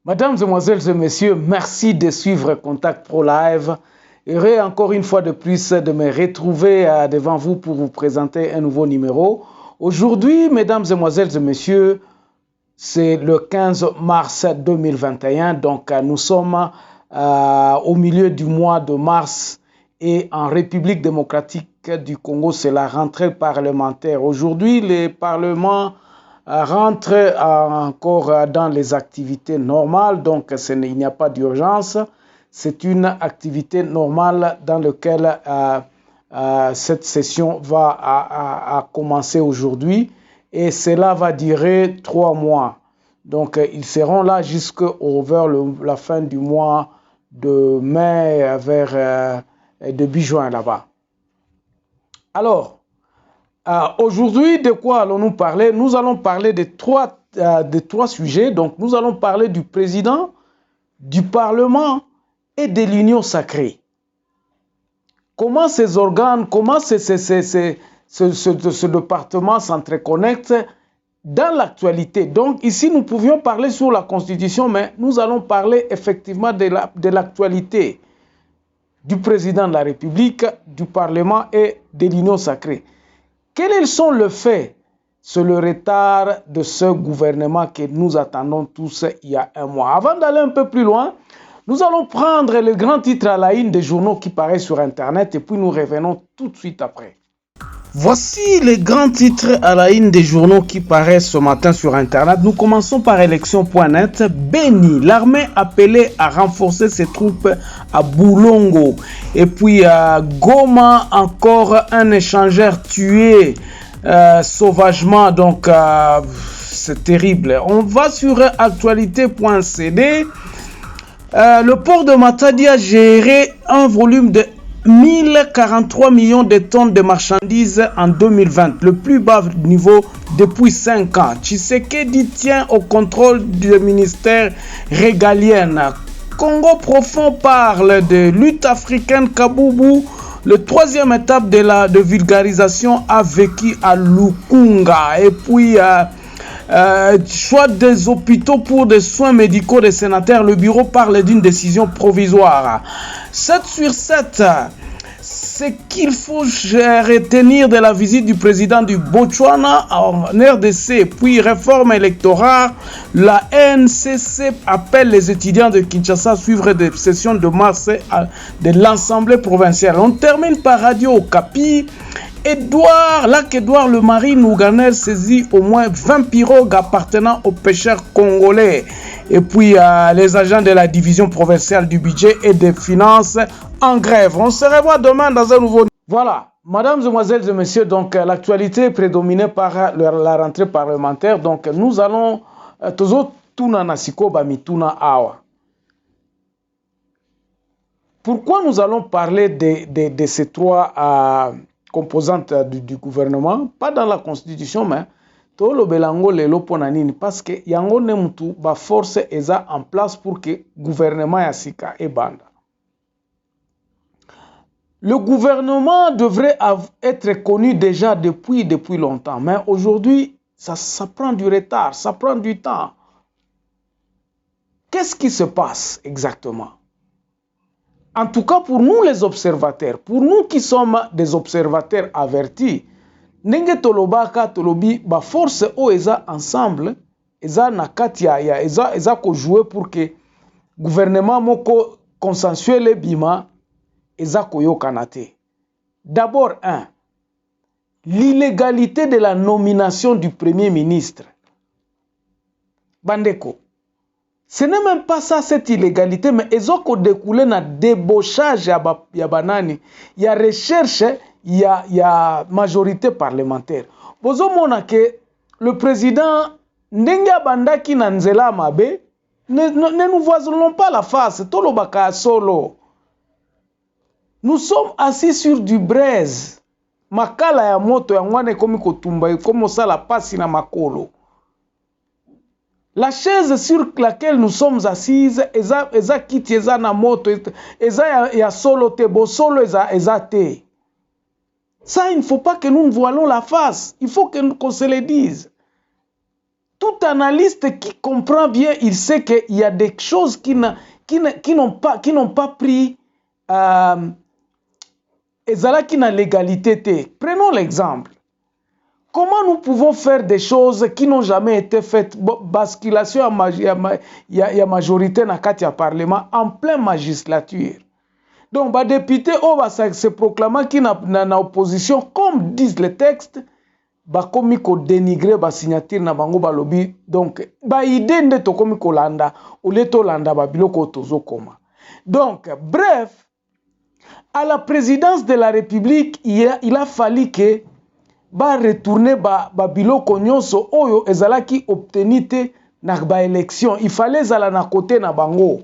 Mesdames, Mesdemoiselles et Messieurs, merci de suivre Contact Pro Live. Heureux encore une fois de plus de me retrouver devant vous pour vous présenter un nouveau numéro. Aujourd'hui, Mesdames, Mesdemoiselles et Messieurs, c'est le 15 mars 2021, donc nous sommes au milieu du mois de mars et en République démocratique du Congo, c'est la rentrée parlementaire. Aujourd'hui, le Parlement rentre encore dans les activités normales, donc il n'y a pas d'urgence. C'est une activité normale dans laquelle cette session va commencer aujourd'hui et cela va durer 3 mois. Donc ils seront là vers la fin du mois de mai, vers début juin là-bas. Alors, aujourd'hui, de quoi allons-nous parler? Nous allons parler de trois sujets. Donc, nous allons parler du président, du Parlement et de l'Union sacrée. Comment ces organes, comment ce département s'entreconnecte dans l'actualité. Donc, ici, nous pouvions parler sur la Constitution, mais nous allons parler effectivement de l'actualité du président de la République, du Parlement et de l'Union sacrée. Quels sont les faits sur le retard de ce gouvernement que nous attendons tous il y a un mois? Avant d'aller un peu plus loin, nous allons prendre les grands titres à la une des journaux qui paraissent sur Internet et puis nous revenons tout de suite après. Voici les grands titres à la une des journaux qui paraissent ce matin sur Internet. Nous commençons par élection.net. Beni, l'armée appelée à renforcer ses troupes à Boulongo. Et puis à Goma, encore un échangeur tué sauvagement. Donc c'est terrible. On va sur actualité.cd. Le port de Matadi a géré un volume de 1043 millions de tonnes de marchandises en 2020, le plus bas niveau depuis 5 ans. Tshisekedi tient au contrôle du ministère régalien. Congo profond parle de lutte africaine Kaboubou. Le troisième étape de vulgarisation a vécu à Lukunga. Et puis, choix des hôpitaux pour des soins médicaux des sénateurs. Le bureau parle d'une décision provisoire. 7 sur 7. Ce qu'il faut retenir de la visite du président du Botswana en RDC, puis réforme électorale, la NCC appelle les étudiants de Kinshasa à suivre des sessions de mars de l'Assemblée provinciale. On termine par Radio Okapi. Lac-Édouard, le marine ouganais saisit au moins 20 pirogues appartenant aux pêcheurs congolais. Et puis les agents de la division provinciale du budget et des finances en grève. On se revoit demain dans un nouveau... Voilà, mesdames, mesdemoiselles et messieurs, donc l'actualité est prédominée par la rentrée parlementaire. Donc nous allons... Pourquoi nous allons parler de ces trois... composante du gouvernement, pas dans la constitution, mais tout le belango lelo ponanini, parce que yango ne mutu ba force eza en place pour que gouvernement ya sika et banda. Le gouvernement devrait être connu déjà depuis longtemps, mais aujourd'hui, ça prend du retard, ça prend du temps. Qu'est-ce qui se passe exactement? En tout cas, pour nous les observateurs, pour nous qui sommes des observateurs avertis, Nenge Tolobaka Tolobi, ba force o eza ensemble, eza nakatia ya eza ko jouer pour que gouvernement moko consensuel bima eza ko yokanate. D'abord l'illégalité de la nomination du premier ministre. Bandeko. Ce n'est même pas ça, cette illégalité, mais ils ont découlé dans débauchage, il y a banani, il y a recherche, il y a majorité parlementaire. Vous avez que le président Ndenga Bandaki Nanzela Mabe ne nous voilons pas la face, Tolo Baka solo. Nous sommes assis sur du braise. Makala ya moto ya ngwane komi kotumba, comme ça la passe na makolo. La chaise sur laquelle nous sommes assises, eza kiti eza na moto, eza ya solo te, bo solo eza te. Ça, il ne faut pas que nous nous voilons la face. Il faut qu'on se le dise. Tout analyste qui comprend bien, il sait qu'il y a des choses qui n'ont pas pris qui n'a légalité. Prenons l'exemple. Comment nous pouvons faire des choses qui n'ont jamais été faites? Basculation il y a majorité dans le Parlement en pleine magistrature. Donc, les députés se proclament qui n'a opposition, comme disent les textes, bakomi ko dénigrer ba signature na bango ba lobby. Donc, ba idée nde to komi ko landa, ou le to landa ba biloko tozo koma. Donc, bref, à la présidence de la République, il a fallu que ba retourner ba biloko nyonso oyo ezalaki obtenite na ba élection. Il fallait zala na côté na bango.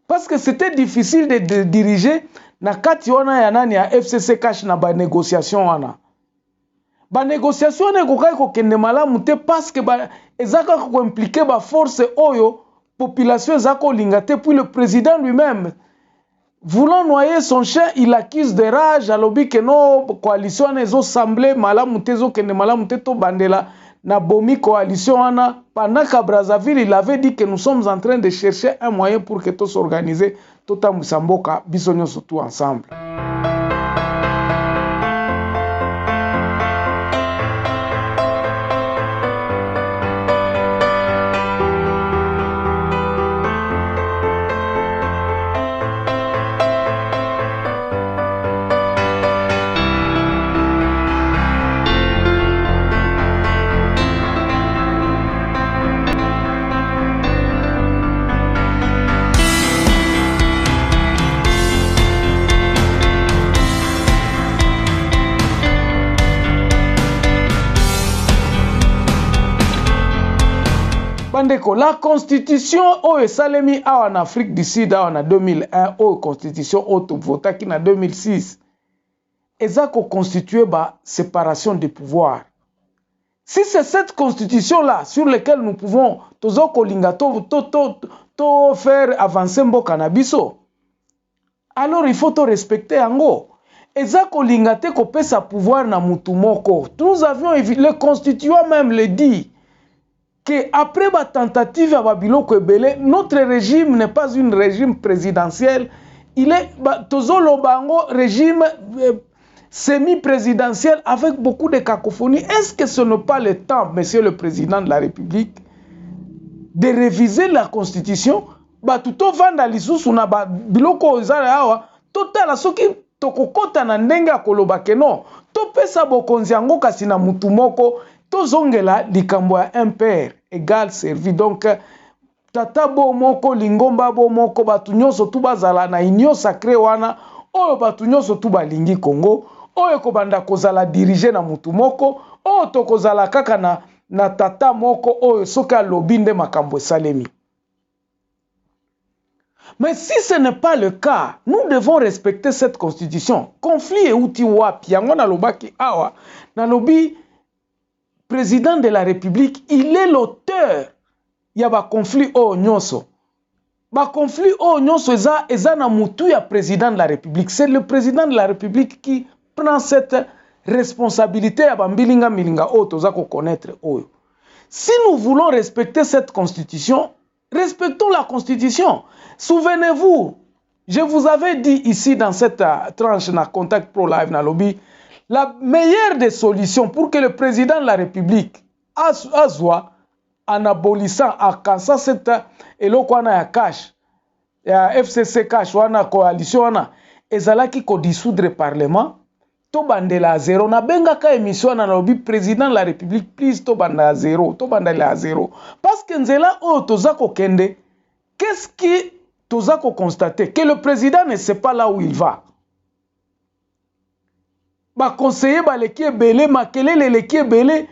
Parce que c'était difficile de diriger na kati wana ya nani ya FCC cash na ba négociation wana. Ba négociation ne kokai ko kende malamu te parce que ba ezaka ko impliquer ba force oyo population ezako lingate. Puis le président lui-même, voulant noyer son chien, il accuse de rage alobi que no coalition nezo semblé malamu te zo kende malamu te to bandela na bomi coalition wana. Pendant qu'à Brazzaville, il avait dit que nous sommes en train de chercher un moyen pour que tout s'organise, tout en Moussamboka, bisogno surtout ensemble. La constitution au Salemi en Afrique du Sud en 2001, ou constitution auto votée en 2006, a constitué la séparation des pouvoirs. Si c'est cette constitution-là sur laquelle nous pouvons faire avancer le cannabis, alors il faut respecter Ango. Eza kolingate ko pesa pouvoir na mutumoko. Nous avions le constituant même le dit que après la tentative à Babiloko Ebele, notre régime n'est pas un régime présidentiel, il est un régime semi-présidentiel avec beaucoup de cacophonie. Est-ce que ce n'est pas le temps, monsieur le président de la République, de réviser la constitution? Tout vandalisme na Babiloko Zarawa, total soki tokokota na ndenga koloba ke non, to pesa bokonzi yango kasi na mutu moko. Tozongela likambo ya impère égal servi. Donc tata bo moko lingomba bo moko batu nyonso tu bazala na union sacrée wana oyo batu nyonso tu balingi Congo oyo kobanda kozala diriger na mutu moko oyo tokozala kaka na tata moko oyo soka lobi nde makambo esalemi. Mais si ce n'est pas le cas, nous devons respecter cette constitution. Conflit et outi wapi yango na lobaki awa na lobi président de la République, il est l'auteur. Il y a un conflit au nyonso. Un conflit au nyonso eza na mutu ya président de la République. C'est le président de la République qui prend cette responsabilité ya bambilinga milinga o toza ko connaître oyo. Si nous voulons respecter cette constitution, respectons la constitution. Souvenez-vous, je vous avais dit ici dans cette tranche na Contact Pro Live na lobby, la meilleure des solutions pour que le président de la République azwa en abolissant, en cassant cette elokwana ya cash, ya FCC cash wana coalition wana, ezalaki ko dissoudre parlement, to bandela à zéro. Na benga ka émission na lobby président de la République, please to bandela à zéro, to bandela à zéro. Parce que nzela o toza ko kende, qu'est-ce qui toza ko constater? Que le président ne sait pas là où il va. Conseiller Baleki Ebele, Makelele Leki Ebele,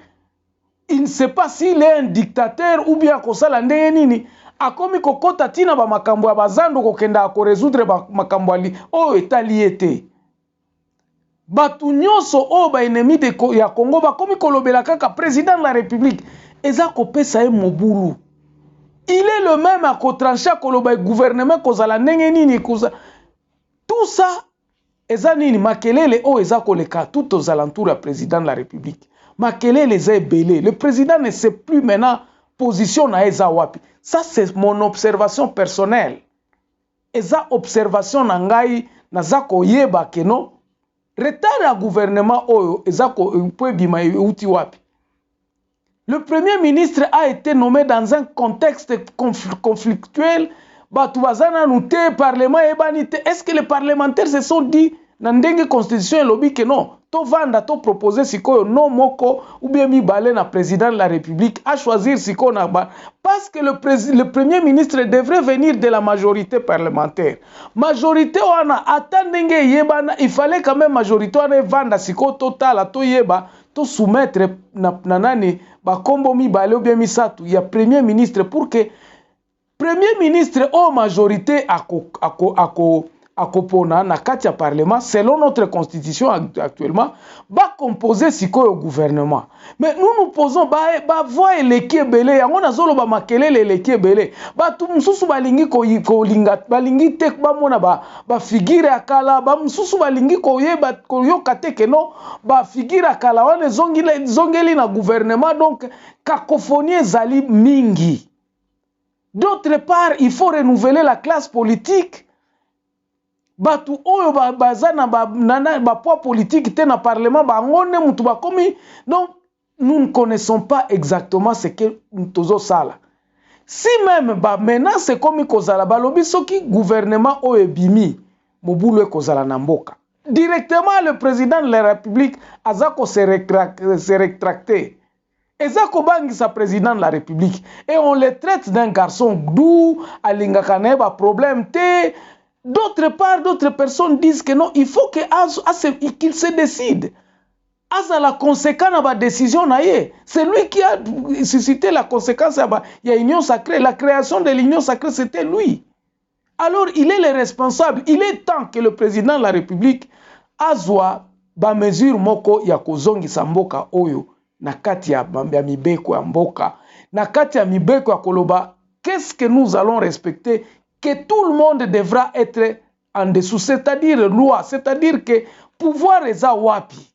il ne sait pas s'il est un dictateur ou bien kosala ndenge nini. Akomi kokota tina ba makambo ya bazando kokenda ko résoudre ba makambo ali o etaliete. Batu nyonso o ba ennemi de ya Congo ba komi kolobela kaka président de la République eza kopesa ye mobulu. Il est le même à kotrancha koloba gouvernement kozala ndenge nini koza. Tout ça Ezanini Makelele o ezako le cas tout aux alentours du président de la République. Makelele est belé. Le président ne sait plus maintenant position na eza wapi. Ça c'est mon observation personnelle. Eza observation na ngai naza koyeba ke non retard ya gouvernement oyo eza ko bima euti wapi. Le premier ministre a été nommé dans un contexte conflictuel. Est-ce que les parlementaires se sont dit dans la constitution et lobby que non, to vanda to proposer siko non moko ou bien mi balé na président de la République à choisir siko na ba parce que le premier ministre devrait venir de la majorité parlementaire. Majorité wana atandenge yeba il fallait quand même majorité wana vanda siko total to yeba to soumettre na nani ba kombo mi balé ou bien mi satu ya premier ministre pour que premier ministre en majorité à Kopona, na katia parlement, selon notre constitution actuellement, va composer au gouvernement. Mais nous posons, voix et les kébélé, yango na zolo ba makele les kébélé, tout msusu balingi ko linga, balingi tek ba mona ba figure akala, msusu balingi ko yeba ko yokate ke no, ba figure akala wane zongeli na gouvernement, donc cacophonie zali mingi. D'autre part, il faut renouveler la classe politique. Batu oyo bazana ba poids politique te na parlement ba ngone mutu ba komi. Donc nous ne connaissons pas exactement ce que tozo sala. Si même ba menace komi kozala balobi soki gouvernement oyo bimi mobulu kozala na mboka. Directement le président de la République azako se rétracter. Ezako bangi sa président de la République et on le traite d'un garçon doux, alinga kaneba problème te. D'autre part, d'autres personnes disent que non, il faut qu'il se décide. Asa la conséquence de la décision naie. C'est lui qui a suscité la conséquence. Il y a l'union sacrée. La création de l'union sacrée, c'était lui. Alors, il est le responsable. Il est temps que le président de la République azwa ba mesure moko ya kozongi samboka oyo na kati ya mibeko ya mboka. Na kati ya mibeko ya koloba, qu'est-ce que nous allons respecter? Que tout le monde devra être en dessous, c'est-à-dire loi, c'est-à-dire que pouvoir est à wapi.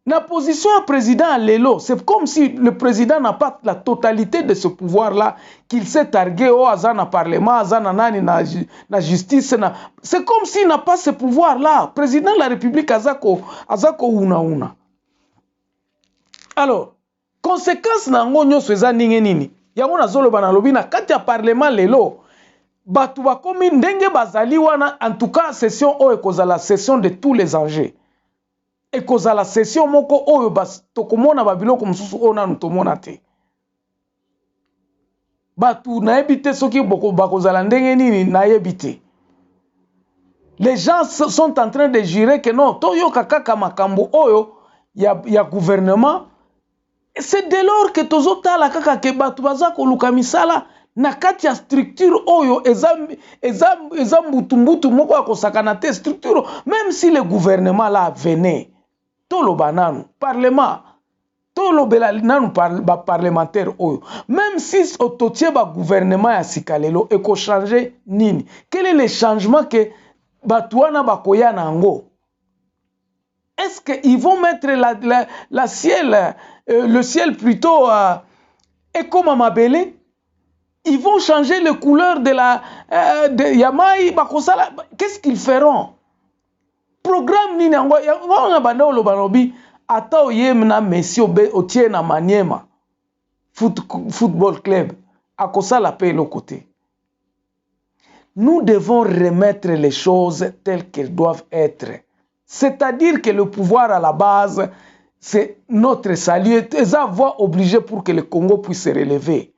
La position du président Lelo, c'est comme si le président n'a pas la totalité de ce pouvoir-là, qu'il s'est targué au Azana Parlement, Azana Nani, na justice. C'est comme s'il n'a pas ce pouvoir-là. Président de la République, Azako Una. Alors, conséquence na ngonyo sweza nini. Yango na zolo bana lobi na kati ya parlement lelo batu bakomi ndenge bazali wana en tout cas session o ekozala session de tous les enjeux ekozala session moko oyo tokomona babiloko mususu ona nutomona te batu na ebite soki bakozala ndenge nini na ebite. Les gens sont en train de jurer que non toyoka kaka makambo oyo ya gouvernement. C'est dès lors que tozota la kaka ke batu baza koluka misala na kati ya structure oyo eza mbutu moko ya kosakana te structure. Même si le gouvernement là venait toloba nanu parlement tolobela nanu parlementaire oyo, même si ototie ba gouvernement ya sikalelo eko changer nini, quel est le changement que batu wana bakoya nango? Est-ce qu'ils vont mettre le ciel plutôt et comme à Mabélé? Ils vont changer les couleurs de la Yamaï Bakosala. Qu'est-ce qu'ils feront? Programme ni nango ya bando lo banobi ata oyemna Messi otie na Maniema football club akosala pe le côté. Nous devons remettre les choses telles qu'elles doivent être. C'est-à-dire que le pouvoir à la base, c'est notre salut. C'est la voie obligée pour que le Congo puisse se relever.